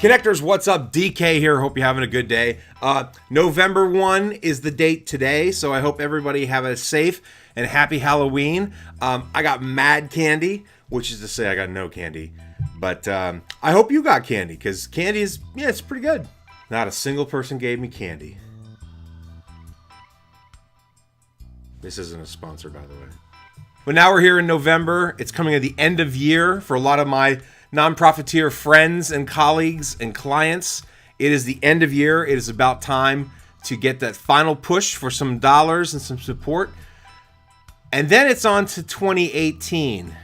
Connectors, what's up? DK here. Hope you're having a good day. November 1 is the date today, so I hope everybody have a safe and happy Halloween. I got mad candy, which is to say I got no candy. But I hope you got candy, because candy is, it's pretty good. Not a single person gave me candy. This isn't a sponsor, by the way. But now we're here in November. It's coming at the end of year for a lot of my non-profiteer friends and colleagues and clients. It is the end of year. It is about time to get that final push for some dollars and some support. And then it's on to 2018.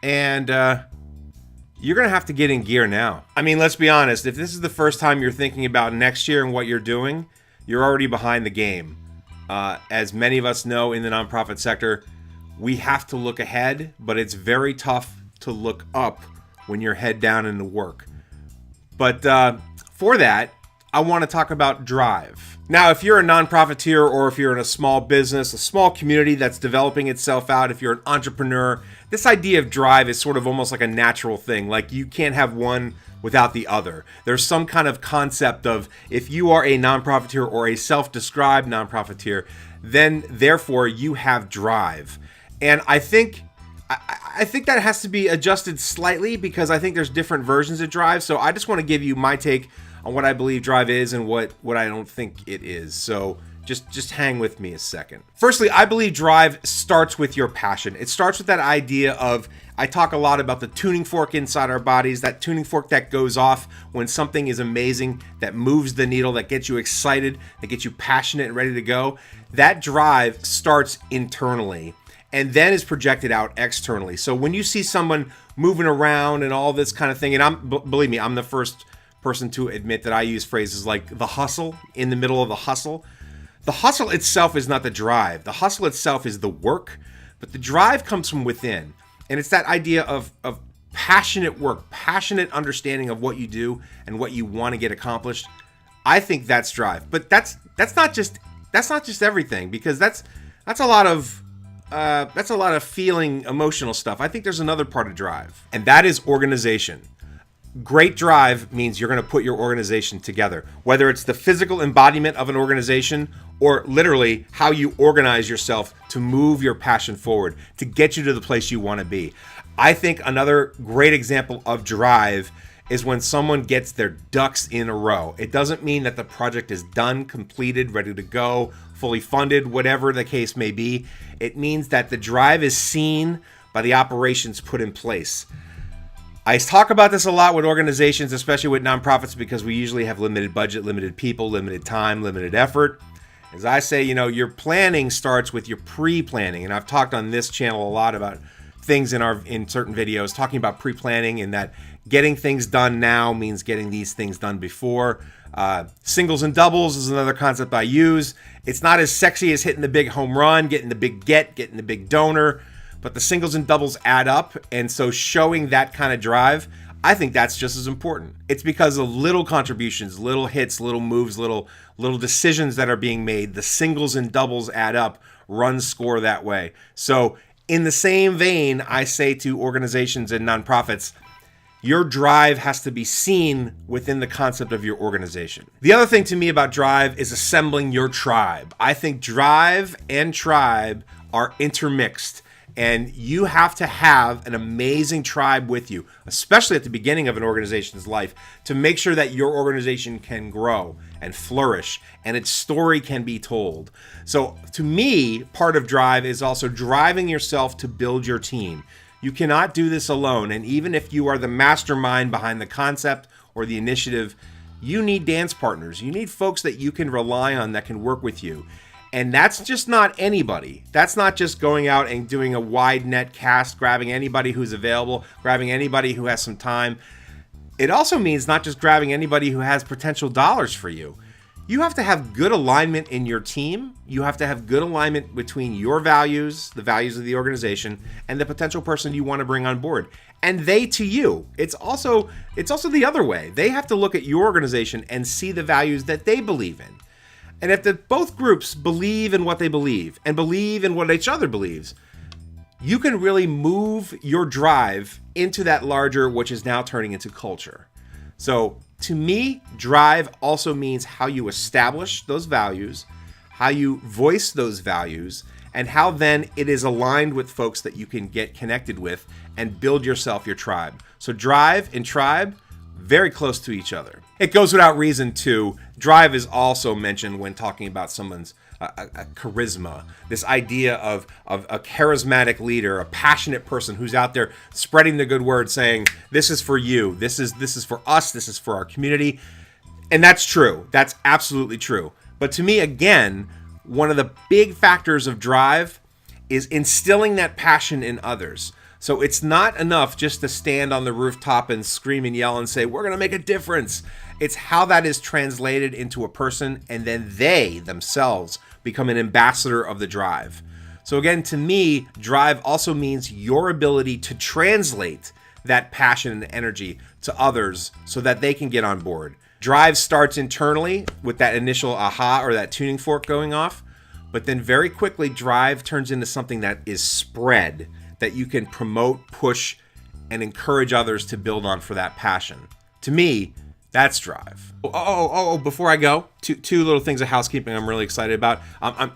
And you're going to have to get in gear now. I mean, let's be honest. If this is the first time you're thinking about next year and what you're doing, you're already behind the game. As many of us know in the nonprofit sector, we have to look ahead, but it's very tough to look up when you're head down into work. But for that, I want to talk about drive. Now, if you're a nonprofiteer or if you're in a small business, a small community that's developing itself out, if you're an entrepreneur, this idea of drive is sort of almost like a natural thing. Like you can't have one without the other. There's some kind of concept of if you are a nonprofiteer or a self-described nonprofiteer, then therefore you have drive. And I think that has to be adjusted slightly because I think there's different versions of drive. So I just want to give you my take on what I believe drive is and what I don't think it is. So just hang with me a second. Firstly, I believe drive starts with your passion. It starts with that idea of, I talk a lot about the tuning fork inside our bodies, that tuning fork that goes off when something is amazing, that moves the needle, that gets you excited, that gets you passionate and ready to go. That drive starts internally and then is projected out externally. So when you see someone moving around and all this kind of thing, and believe me, I'm the first person to admit that I use phrases like the hustle, in the middle of the hustle. The hustle itself is not the drive. The hustle itself is the work, but the drive comes from within. And it's that idea of passionate work, passionate understanding of what you do and what you want to get accomplished. I think that's drive. But that's not just everything, because that's a lot of feeling, emotional stuff. I think there's another part of drive, and that is organization. Great drive means you're going to put your organization together, whether it's the physical embodiment of an organization or literally how you organize yourself to move your passion forward, to get you to the place you want to be. I think another great example of drive is when someone gets their ducks in a row. It doesn't mean that the project is done, completed, ready to go, fully funded, whatever the case may be. It means that the drive is seen by the operations put in place. I talk about this a lot with organizations, especially with nonprofits, because we usually have limited budget, limited people, limited time, limited effort. As I say, your planning starts with your pre-planning. And I've talked on this channel a lot about things in certain videos, talking about pre-planning and that getting things done now means getting these things done before. Singles and doubles is another concept I use. It's not as sexy as hitting the big home run, getting the big getting the big donor, but the singles and doubles add up. And so showing that kind of drive, I think that's just as important. It's because of little contributions, little hits, little moves, little decisions that are being made. The singles and doubles add up, runs score that way. So in the same vein, I say to organizations and nonprofits, your drive has to be seen within the concept of your organization. The other thing to me about drive is assembling your tribe. I think drive and tribe are intermixed. And you have to have an amazing tribe with you, especially at the beginning of an organization's life, to make sure that your organization can grow and flourish and its story can be told. So to me, part of drive is also driving yourself to build your team. You cannot do this alone. And even if you are the mastermind behind the concept or the initiative, you need dance partners. You need folks that you can rely on that can work with you. And that's just not anybody. That's not just going out and doing a wide net cast, grabbing anybody who's available, grabbing anybody who has some time. It also means not just grabbing anybody who has potential dollars for you. You have to have good alignment in your team. You have to have good alignment between your values, the values of the organization, and the potential person you want to bring on board. And they to you. It's also the other way. They have to look at your organization and see the values that they believe in. And if both groups believe in what they believe and believe in what each other believes, you can really move your drive into that larger, which is now turning into culture. So To me, drive also means how you establish those values, how you voice those values, and how then it is aligned with folks that you can get connected with and build yourself your tribe. So drive and tribe, very close to each other. It goes without reason too. Drive is also mentioned when talking about someone's a charisma, this idea of a charismatic leader, a passionate person who's out there spreading the good word, saying, this is for you, this is for us, this is for our community. And that's true. That's absolutely true. But to me, again, one of the big factors of drive is instilling that passion in others. So it's not enough just to stand on the rooftop and scream and yell and say, we're going to make a difference. It's how that is translated into a person, and then they themselves become an ambassador of the drive. So again, to me, drive also means your ability to translate that passion and energy to others so that they can get on board. Drive starts internally with that initial aha or that tuning fork going off, but then very quickly drive turns into something that is spread, that you can promote, push, and encourage others to build on for that passion. To me, that's drive. Before I go, two little things of housekeeping I'm really excited about.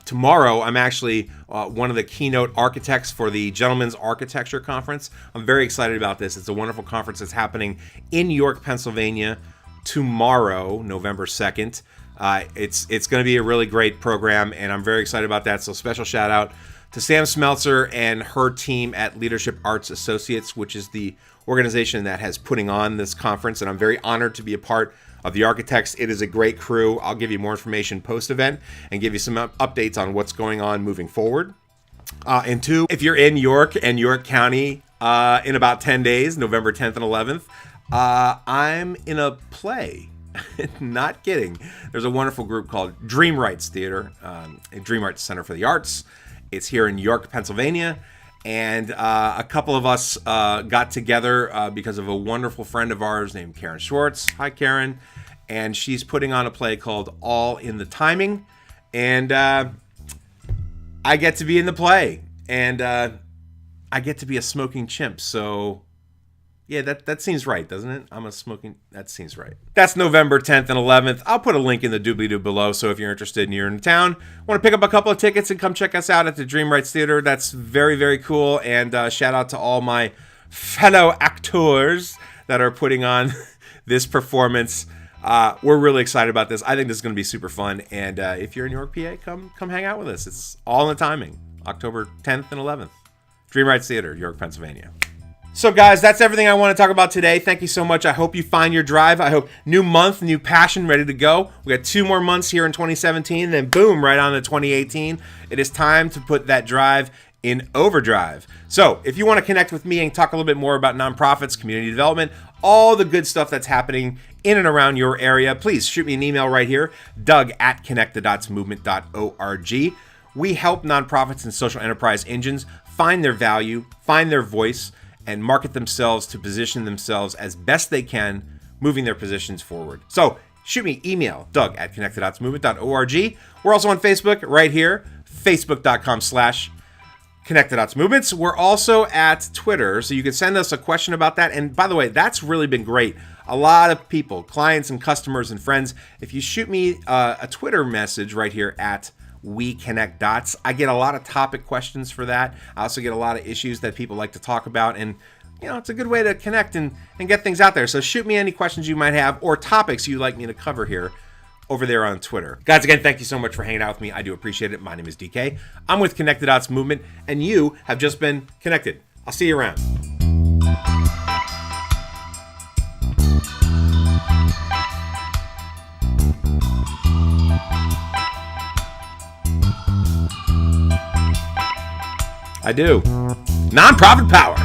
Tomorrow, I'm actually one of the keynote architects for the Gentlemen's Architecture Conference. I'm very excited about this. It's a wonderful conference that's happening in York, Pennsylvania tomorrow, November 2nd. It's going to be a really great program, and I'm very excited about that. So special shout out to Sam Smeltzer and her team at Leadership Arts Associates, which is the organization that has putting on this conference, and I'm very honored to be a part of the architects. It is a great crew. I'll give you more information post-event and give you some updates on what's going on moving forward. And two, if you're in York and York County in about 10 days, November 10th and 11th, I'm in a play. Not kidding. There's a wonderful group called Dream Rights Theater, Dream Rights Center for the Arts. It's here in York, Pennsylvania. And a couple of us got together because of a wonderful friend of ours named Karen Schwartz. Hi, Karen. And she's putting on a play called All in the Timing. And I get to be in the play. And I get to be a smoking chimp. So, yeah, that seems right, doesn't it? That seems right. That's November 10th and 11th. I'll put a link in the doobly-doo below, so if you're interested and you're in town, want to pick up a couple of tickets and come check us out at the Dream Rights Theater, that's very, very cool. And shout out to all my fellow actors that are putting on this performance. We're really excited about this. I think this is going to be super fun. And if you're in York, PA, come hang out with us. It's all in the timing. October 10th and 11th. Dream Rights Theater, York, Pennsylvania. So guys, that's everything I want to talk about today. Thank you so much. I hope you find your drive. I hope new month, new passion, ready to go. We got 2 more months here in 2017, then boom, right on to 2018. It is time to put that drive in overdrive. So if you want to connect with me and talk a little bit more about nonprofits, community development, all the good stuff that's happening in and around your area, please shoot me an email right here, doug@connectthedotsmovement.org. We help nonprofits and social enterprise engines find their value, find their voice, and market themselves to position themselves as best they can, moving their positions forward. So shoot me email, doug@connectthedotsmovement.org. We're also on Facebook right here, facebook.com/connectthedotsmovements. We're also at Twitter, so you can send us a question about that. And by the way, that's really been great. A lot of people, clients and customers and friends, if you shoot me a Twitter message right here at We Connect Dots, I get a lot of topic questions for that. I also get a lot of issues that people like to talk about, and it's a good way to connect and get things out there. So shoot me any questions you might have or topics you'd like me to cover here over there on Twitter. Guys, again, thank you so much for hanging out with me. I do appreciate it. My name is DK. I'm with Connect the Dots Movement, and you have just been connected. I'll see you around. I do. Nonprofit power.